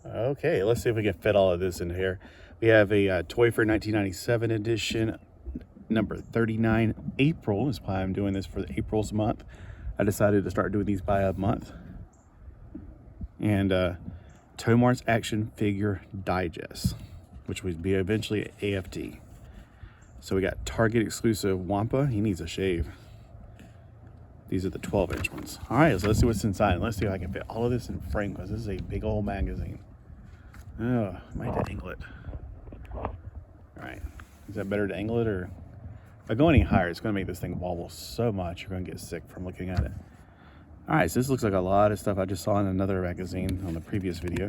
Okay, let's see if we can fit all of this in here. We have a Toy Fair 1997 edition, number 39. April is why I'm doing this for April's month. I decided to start doing these by a month. And Tomart's Action Figure Digest, which would be eventually AFD. So we got Target exclusive Wampa. He needs a shave. These are the 12-inch ones. All right, so let's see what's inside. Let's see if I can fit all of this in frame, because this is a big old magazine. Oh, I might have to angle it. All right, is that better to angle it, or if I go any higher, it's going to make this thing wobble so much you're going to get sick from looking at it. All right, so this looks like a lot of stuff I just saw in another magazine on the previous video.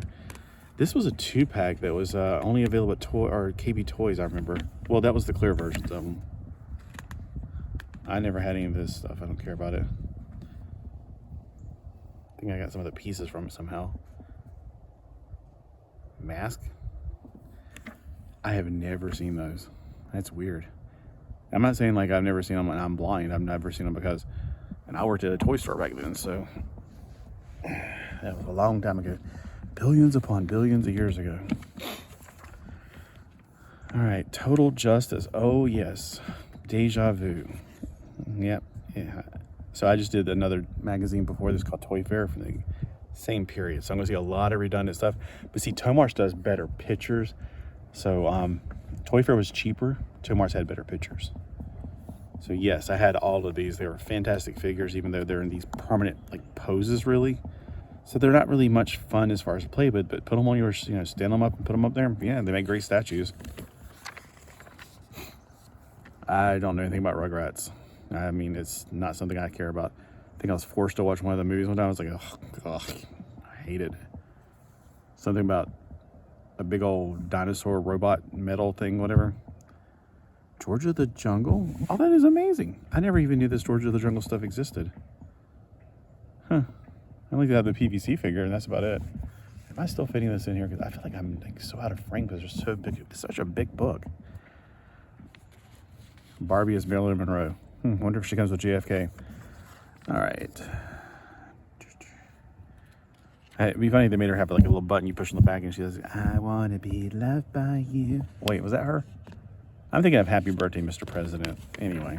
This was a 2-pack that was only available at KB Toys, I remember. Well, that was the clear versions of them. I never had any of this stuff. I don't care about it. I think I got some of the pieces from it somehow. Mask? I have never seen those. That's weird. I'm not saying like I've never seen them and I'm blind. I've never seen them because, and I worked at a toy store back then, so that was a long time ago. Billions upon billions of years ago. All right, Total Justice. Oh yes, Deja Vu. Yep. Yeah. So I just did another magazine before this called Toy Fair from the same period. So I'm gonna see a lot of redundant stuff. But see, Tomart's does better pictures. So Toy Fair was cheaper. Tomart's had better pictures. So yes, I had all of these. They were fantastic figures, even though they're in these permanent like poses, really. So they're not really much fun as far as play, but put them on your, stand them up and put them up there. Yeah, they make great statues. I don't know anything about Rugrats. I mean, it's not something I care about. I think I was forced to watch one of the movies one time. I was like, oh, I hate it. Something about a big old dinosaur robot metal thing, whatever. George of the Jungle? Oh, that is amazing. I never even knew this George of the Jungle stuff existed. Huh. I only have the PVC figure, and that's about it. Am I still fitting this in here? Because I feel like I'm like so out of frame because they're so big. It's such a big book. Barbie is Marilyn Monroe. Wonder if she comes with JFK. All right. It'd be funny if they made her have like a little button you push in the back and she says, I want to be loved by you. Wait, was that her? I'm thinking of Happy Birthday, Mr. President. Anyway.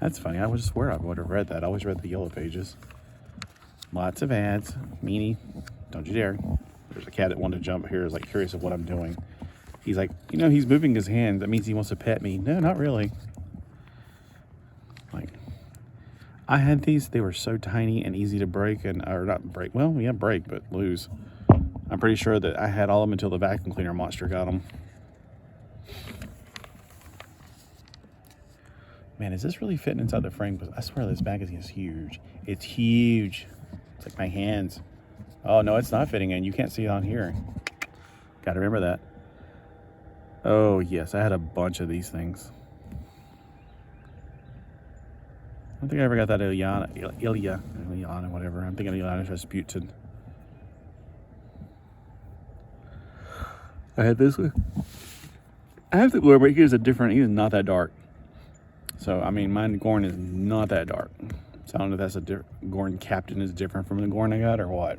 That's funny. I would swear I would have read that. I always read the yellow pages. Lots of ads. Meanie, don't you dare. There's a cat that wanted to jump here. Is like curious of what I'm doing. He's like, he's moving his hands. That means he wants to pet me. No, not really. Like, I had these. They were so tiny and easy to break or not break. Well, yeah, break, but lose. I'm pretty sure that I had all of them until the vacuum cleaner monster got them. Man, is this really fitting inside the frame? Because I swear this magazine is huge. It's huge. It's like my hands. Oh, no, it's not fitting in. You can't see it on here. Got to remember that. Oh, yes, I had a bunch of these things. I don't think I ever got that Ilyana, whatever. I'm thinking Ilyana Rasputin. I had this one. I have the blue, but he's he's not that dark. So, I mean, mine Gorn is not that dark. So I don't know if that's Gorn Captain is different from the Gorn I got or what.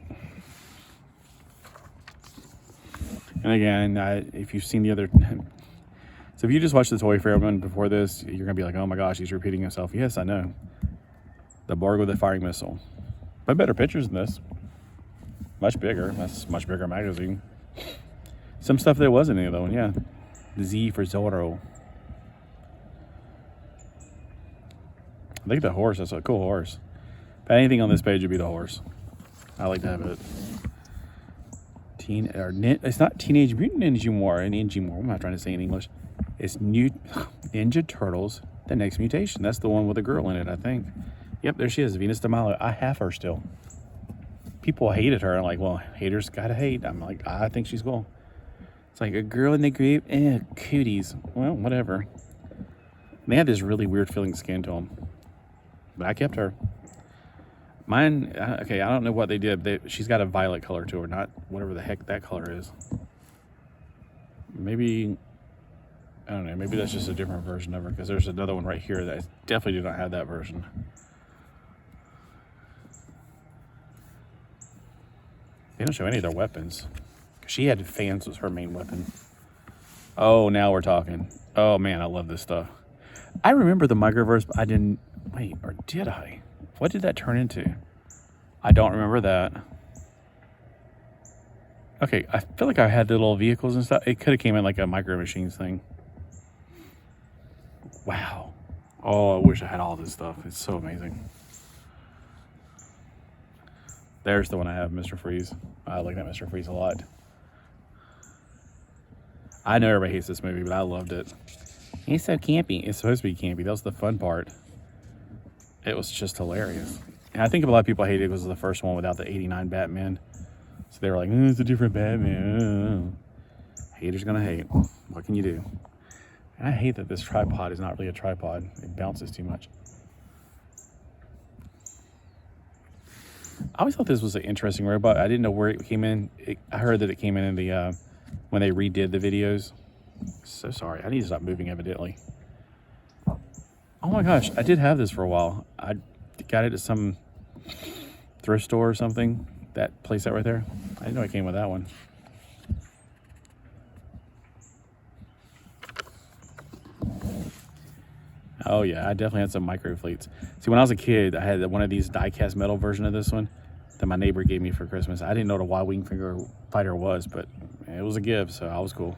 And again, if you've seen the other... So if you just watched the Toy Fair one before this, you're going to be like, oh my gosh, he's repeating himself. Yes, I know. The Borg with the firing missile. But better pictures than this. Much bigger. That's a much bigger magazine. Some stuff that wasn't in the other one, yeah. Z for Zorro. I think the horse, that's a cool horse. If anything on this page would be the horse. I like to have it. It's not Teenage Mutant Ninja War. What am I trying to say in English? It's New Ninja Turtles, The Next Mutation. That's the one with a girl in it, I think. Yep, there she is, Venus de Milo. I have her still. People hated her. I'm like, well, haters gotta hate. I'm like, I think she's cool. It's like a girl in the group, cooties. Well, whatever. They had this really weird feeling skin to them. But I kept her. Mine, okay, I don't know what they did. She's got a violet color to her, not whatever the heck that color is. Maybe, I don't know, maybe that's just a different version of her, because there's another one right here that I definitely do not have that version. They don't show any of their weapons. She had fans was her main weapon. Oh, now we're talking. Oh man, I love this stuff. I remember the microverse, but I didn't, wait, or did I? What did that turn into? I don't remember that. Okay, I feel like I had the little vehicles and stuff. It could have came in like a Micro Machines thing. Wow. Oh, I wish I had all this stuff. It's so amazing. There's the one I have, Mr. Freeze. I like that Mr. Freeze a lot. I know everybody hates this movie, but I loved it. He's so campy. It's supposed to be campy. That was the fun part. It was just hilarious. And I think a lot of people hated it because it was the first one without the 89 Batman. So they were like, it's a different Batman. Haters gonna hate. What can you do? And I hate that this tripod is not really a tripod. It bounces too much. I always thought this was an interesting robot. I didn't know where it came in. I heard that it came in the when they redid the videos. So sorry. I need to stop moving evidently. Oh my gosh. I did have this for a while. I got it at some thrift store or something. That place out right there. I didn't know it came with that one. Oh yeah, I definitely had some micro fleets. See, when I was a kid, I had one of these die-cast metal version of this one that my neighbor gave me for Christmas. I didn't know what a Y-wing finger fighter was, but it was a gift, so I was cool.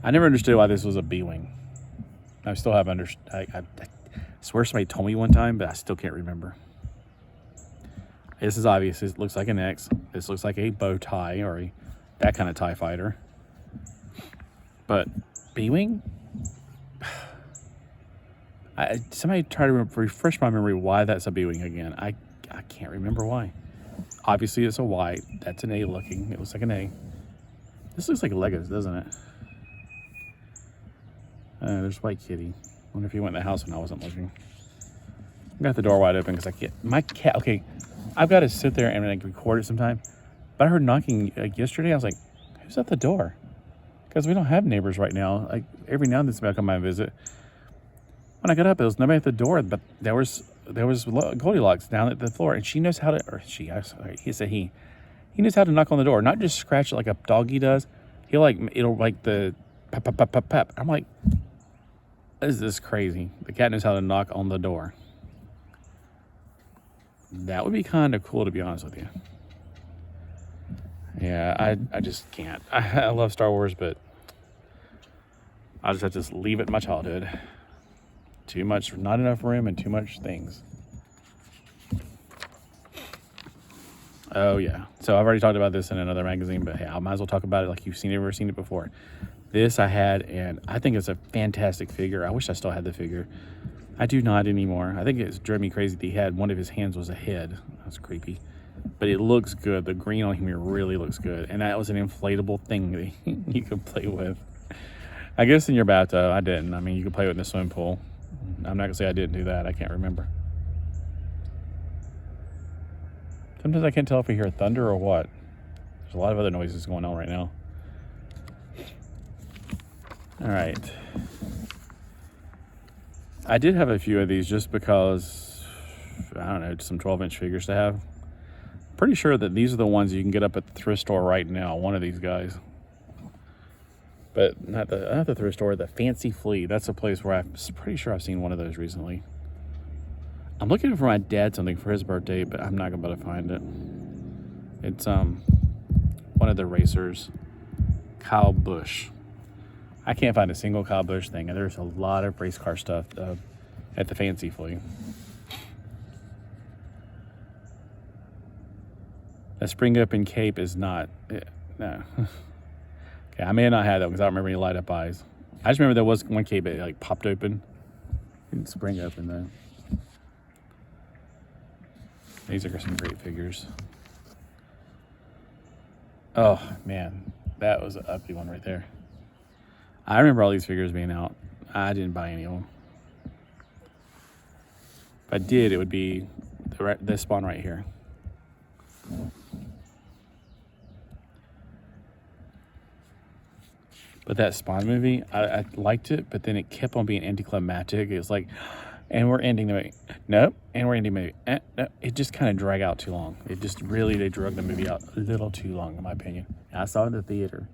I never understood why this was a B-wing. I still have understood. I swear somebody told me one time, but I still can't remember. This is obvious. This looks like an X. This looks like a bow tie or that kind of TIE fighter. But B-wing? Somebody try to refresh my memory why that's a B-wing again. I can't remember why. Obviously, it's a Y. That's an A looking. It looks like an A. This looks like Legos, doesn't it? There's White Kitty. I wonder if he went in the house when I wasn't looking. I got the door wide open because I can't. My cat. Okay, I've got to sit there and like record it sometime. But I heard knocking yesterday. I was like, "Who's at the door?" Because we don't have neighbors right now. Like every now and then somebody will come by and visit. When I got up, there was nobody at the door, but there was Goldilocks down at the floor, and she knows how to. Or she. He said he knows how to knock on the door, not just scratch it like a doggy does. It'll like the pep pep pep pep pep. I'm like, this is crazy. The cat knows how to knock on the door. That would be kind of cool, to be honest with you. Yeah, I just can't. I love Star Wars, but I just have to leave it in my childhood. Too much, not enough room, and too much things. Oh yeah. So I've already talked about this in another magazine, but hey, I might as well talk about it like you've ever seen it before. This I had, and I think it's a fantastic figure. I wish I still had the figure. I do not anymore. I think it's drove me crazy that he had one of his hands was a head. That's creepy. But it looks good. The green on him here really looks good. And that was an inflatable thing that you could play with. I guess in your bathtub, I didn't. I mean, you could play with in the swimming pool. I'm not going to say I didn't do that. I can't remember. Sometimes I can't tell if we hear thunder or what. There's a lot of other noises going on right now. All right. I did have a few of these just because, I don't know, some 12-inch figures to have. Pretty sure that these are the ones you can get up at the thrift store right now, one of these guys. But not the thrift store, the Fancy Flea. That's a place where I'm pretty sure I've seen one of those recently. I'm looking for my dad something for his birthday, but I'm not going to be able to find it. It's one of the racers, Kyle Busch. I can't find a single Kyle Busch thing, and there's a lot of race car stuff at the Fancy Flea. The spring open cape is not, no. Okay, I may have not had that because I don't remember any light up eyes. I just remember there was one cape that like popped open. It didn't spring open though. These are some great figures. Oh man, that was an uppy one right there. I remember all these figures being out. I didn't buy any of them. If I did, it would be this spawn right here. But that Spawn movie, I liked it, but then it kept on being anticlimactic. It's like, And we're ending the movie. Nope. And we're ending the movie. No. It just kind of dragged out too long. It just really, they drug the movie out a little too long, in my opinion. I saw it in the theater.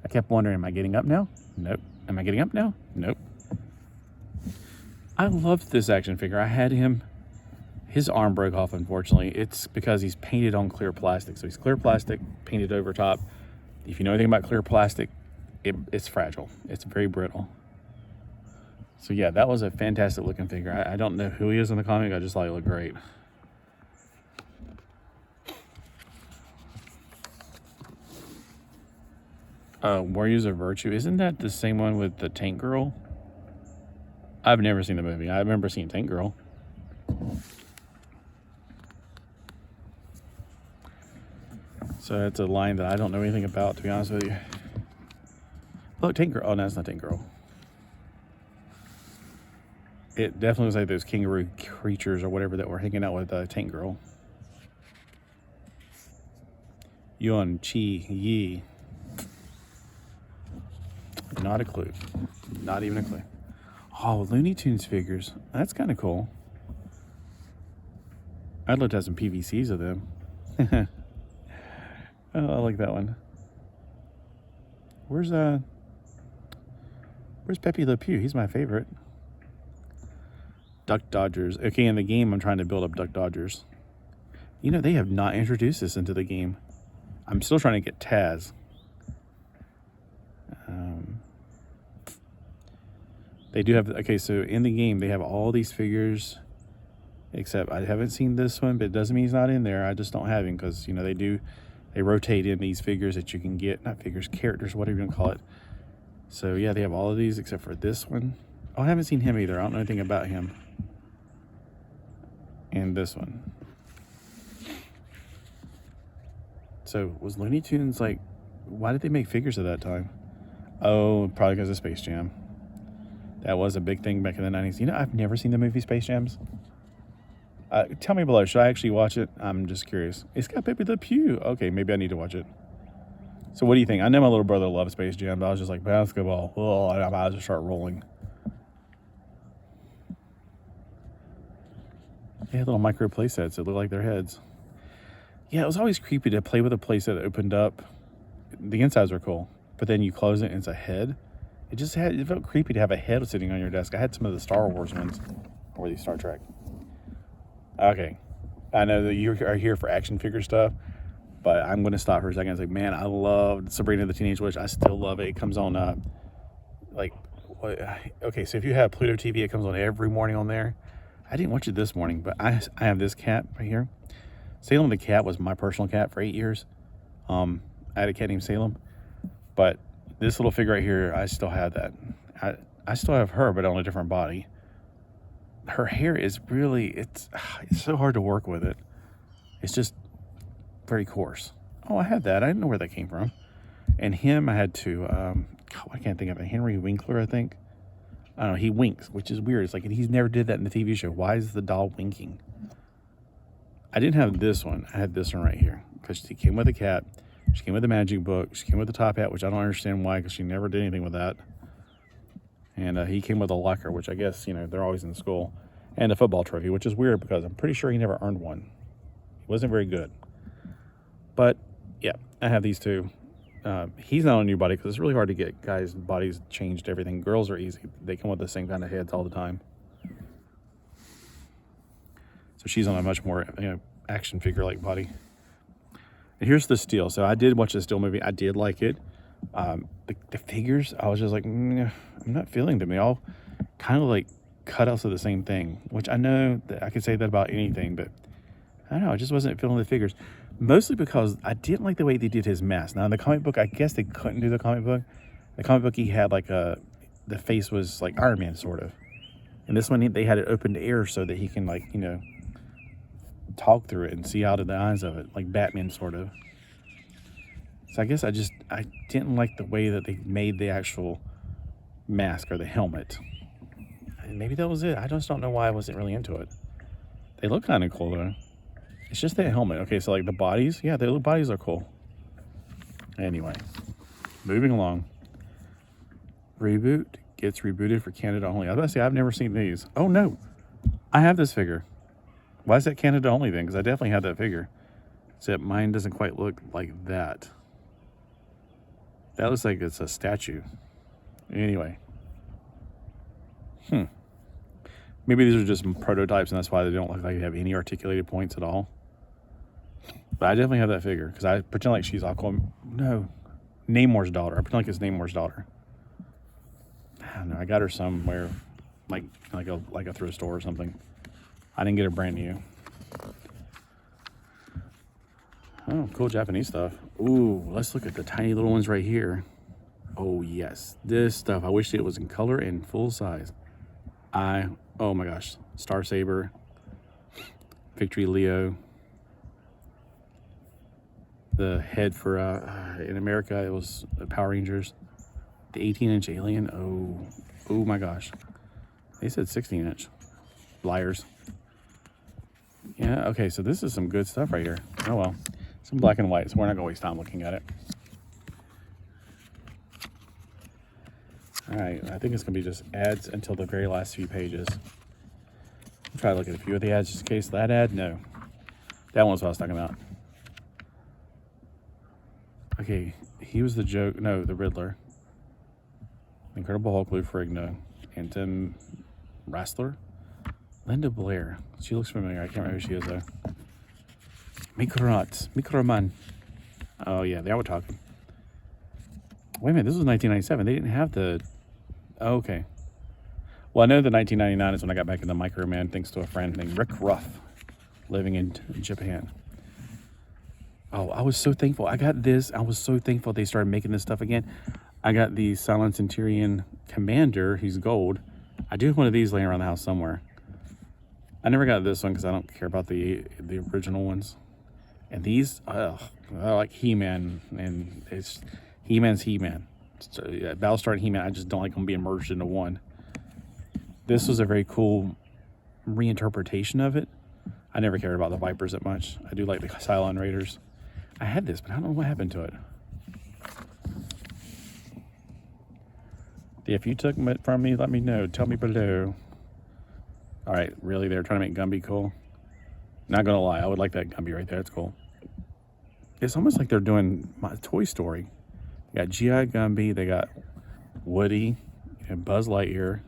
I kept wondering, am I getting up now? Nope. Am I getting up now? Nope. I loved this action figure. I had him. His arm broke off, unfortunately. It's because he's painted on clear plastic. So he's clear plastic, painted over top. If you know anything about clear plastic, it's fragile. It's very brittle. So yeah, that was a fantastic looking figure. I don't know who he is in the comic. I just thought he looked great. Warriors of Virtue. Isn't that the same one with the Tank Girl? I've never seen the movie. I remember seeing Tank Girl. So that's a line that I don't know anything about, to be honest with you. Look, Tank Girl. Oh, no, it's not Tank Girl. It definitely was like those kangaroo creatures or whatever that were hanging out with Tank Girl. Yuan Chi Yi. Not a clue. Not even a clue. Oh, Looney Tunes figures. That's kind of cool. I'd love to have some PVCs of them. Oh, I like that one. Where's Pepe Le Pew? He's my favorite. Duck Dodgers. Okay, in the game, I'm trying to build up Duck Dodgers. You know, they have not introduced this into the game. I'm still trying to get Taz. They do have, okay, so in the game, they have all these figures, except I haven't seen this one, but it doesn't mean he's not in there. I just don't have him because, you know, they rotate in these figures that you can get, not figures, characters, whatever you want to call it. So yeah, they have all of these except for this one. Oh, I haven't seen him either. I don't know anything about him. And this one. So was Looney Tunes like, why did they make figures at that time? Oh, probably because of Space Jam. That was a big thing back in the 90s. You know, I've never seen the movie Space Jams. Tell me below, should I actually watch it? I'm just curious. It's got Pepe Le Pew. Okay, maybe I need to watch it. So what do you think? I know my little brother loves Space Jam, but I was just like, basketball. Oh, I might as well start rolling. They had little micro play sets that look like their heads. Yeah, it was always creepy to play with a play set that opened up. The insides were cool, but then you close it and it's a head. It felt creepy to have a head sitting on your desk. I had some of the Star Wars ones, or the Star Trek. Okay, I know that you are here for action figure stuff, but I'm going to stop for a second and say, man, I loved Sabrina the Teenage Witch. I still love it. It comes on, okay, so if you have Pluto TV, it comes on every morning on there. I didn't watch it this morning, but I have this cat right here. Salem the cat was my personal cat for 8 years. I had a cat named Salem, but this little figure right here, I still have that. I still have her, but on a different body. Her hair is really, it's so hard to work with it. It's just very coarse. Oh, I had that. I didn't know where that came from. And him, I had two. I can't think of it. Henry Winkler, I think. I don't know. He winks, which is weird. It's like he's never did that in the TV show. Why is the doll winking? I didn't have this one. I had this one right here because she came with a cat. She came with a magic book. She came with a top hat, which I don't understand why because she never did anything with that. And he came with a locker, which I guess, you know, they're always in school. And a football trophy, which is weird because I'm pretty sure he never earned one. He wasn't very good. But, yeah, I have these two. He's not a new body because it's really hard to get guys' bodies changed, everything. Girls are easy. They come with the same kind of heads all the time. So she's on a much more, you know, action figure-like body. And here's the Steel. So I did watch the Steel movie. I did like it. The figures, I was just like, I'm not feeling them. They all kind of like cutouts of the same thing, which I know that I could say that about anything, but I don't know. I just wasn't feeling the figures. Mostly because I didn't like the way they did his mask. Now in the comic book, I guess they couldn't do the comic book. The comic book, he had like the face was like Iron Man sort of. And this one, they had it open to air so that he can like, you know, talk through it and see out of the eyes of it, like Batman sort of. So I guess I didn't like the way that they made the actual mask or the helmet. And maybe that was it. I just don't know why I wasn't really into it. They look kind of cool though. It's just that helmet. Okay, so like the bodies, yeah, the bodies are cool. Anyway, moving along. Reboot gets rebooted for Canada only. I was about to say, I've never seen these. Oh no, I have this figure. Why is that Canada only then? Because I definitely have that figure. Except mine doesn't quite look like that. That looks like it's a statue. Anyway. Maybe these are just prototypes and that's why they don't look like they have any articulated points at all. But I definitely have that figure because I pretend like she's Namor's daughter. I pretend like it's Namor's daughter. I don't know. I got her somewhere, like a thrift store or something. I didn't get her brand new. Oh, cool Japanese stuff. Ooh, let's look at the tiny little ones right here. Oh yes, this stuff. I wish it was in color and full size. Oh my gosh, Star Saber, Victory Leo. The head for in America it was the Power Rangers. The 18-inch alien. Oh my gosh. They said 16-inch. Liars. Yeah. Okay. So this is some good stuff right here. Oh well. Some black and white, so we're not gonna waste time looking at it. All right, I think it's gonna be just ads until the very last few pages. I'll try to look at a few of the ads just in case. That ad, no. That one's what I was talking about. Okay, he was the joke. No, the Riddler. Incredible Hulk, Lou Ferrigno, and Tim Rassler. Linda Blair. She looks familiar. I can't remember who she is though. Microman. Oh yeah, they were talking. Wait a minute, this was 1997. They didn't have the. Oh, okay. Well, I know the 1999 is when I got back into Microman thanks to a friend named Rick Ruff, living in Japan. Oh, I was so thankful. I got this. I was so thankful they started making this stuff again. I got the Silent Centurion Commander. He's gold. I do have one of these laying around the house somewhere. I never got this one because I don't care about the original ones. And these, I like He-Man, and it's He-Man's He-Man. So, yeah, Battlestar and He-Man, I just don't like them being merged into one. This was a very cool reinterpretation of it. I never cared about the Vipers that much. I do like the Cylon Raiders. I had this, but I don't know what happened to it. If you took it from me, let me know. Tell me below. All right, really? They're trying to make Gumby cool? Not gonna lie, I would like that Gumby right there. It's cool. It's almost like they're doing my Toy Story. They got G.I. Gumby. They got Woody and Buzz Lightyear.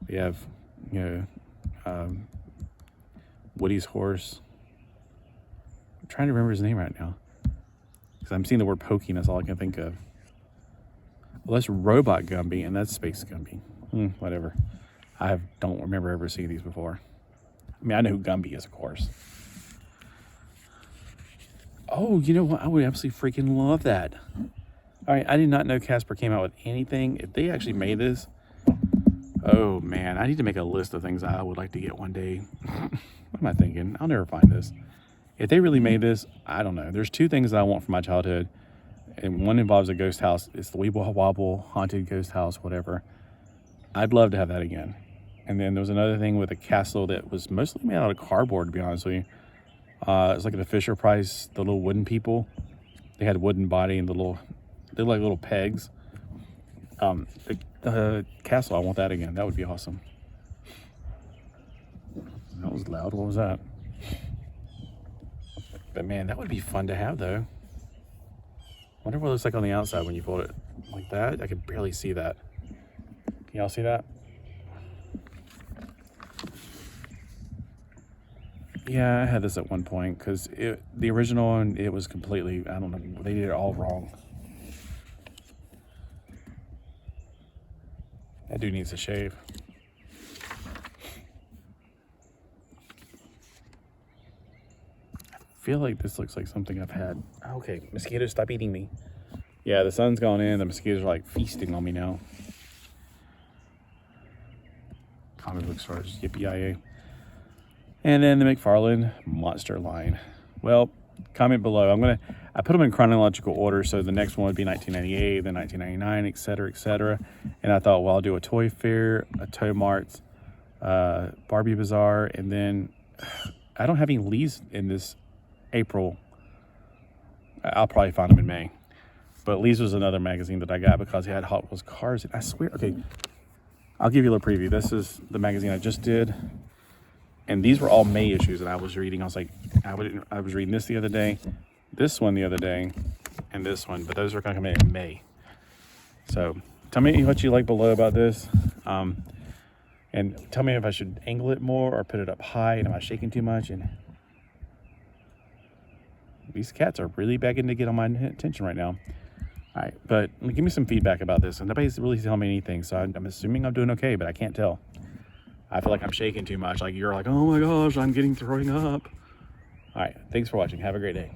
They have, Woody's horse. I'm trying to remember his name right now because I'm seeing the word Pokey, and that's all I can think of. Well, that's Robot Gumby, and that's Space Gumby. Whatever. Don't remember ever seeing these before. I mean, I know who Gumby is, of course. Oh, you know what? I would absolutely freaking love that. All right, I did not know Casper came out with anything. If they actually made this, oh man, I need to make a list of things I would like to get one day. What am I thinking? I'll never find this. If they really made this, I don't know. There's two things that I want from my childhood, and one involves a ghost house. It's the Weeble Wobble Haunted Ghost House, whatever. I'd love to have that again. And then there was another thing with a castle that was mostly made out of cardboard, to be honest with you. It's like the Fisher Price, the little wooden people. They had wooden body and they're like little pegs. The castle, I want that again. That would be awesome. That was loud. What was that? But man, that would be fun to have though. Wonder what it looks like on the outside when you fold it like that. I could barely see that. Can y'all see that? Yeah, I had this at one point because the original one, it was completely, I don't know, they did it all wrong. That dude needs a shave. I feel like this looks like something I've had. Okay, mosquitoes, stop eating me. Yeah, the sun's gone in, the mosquitoes are like feasting on me now. Comic book stores, yippee-yi-yay. And then the McFarlane Monster line. Well, comment below. I put them in chronological order, so the next one would be 1998, then 1999, etc., etc. And I thought, well, I'll do a Toy Fair, a Tomart, Barbie Bazaar, and then I don't have any Lee's in this April. I'll probably find them in May. But Lee's was another magazine that I got because it had Hot Wheels cars. I swear, okay, I'll give you a little preview. This is the magazine I just did. And these were all May issues that I was reading. I was like, I was reading this the other day, this one the other day, and this one, but those are going to come in May. So tell me what you like below about this. And tell me if I should angle it more or put it up high, and am I shaking too much? And these cats are really begging to get on my attention right now. All right, but give me some feedback about this. And nobody's really telling me anything, so I'm assuming I'm doing okay, but I can't tell. I feel like I'm shaking too much. Like you're like, oh my gosh, I'm throwing up. All right, thanks for watching. Have a great day.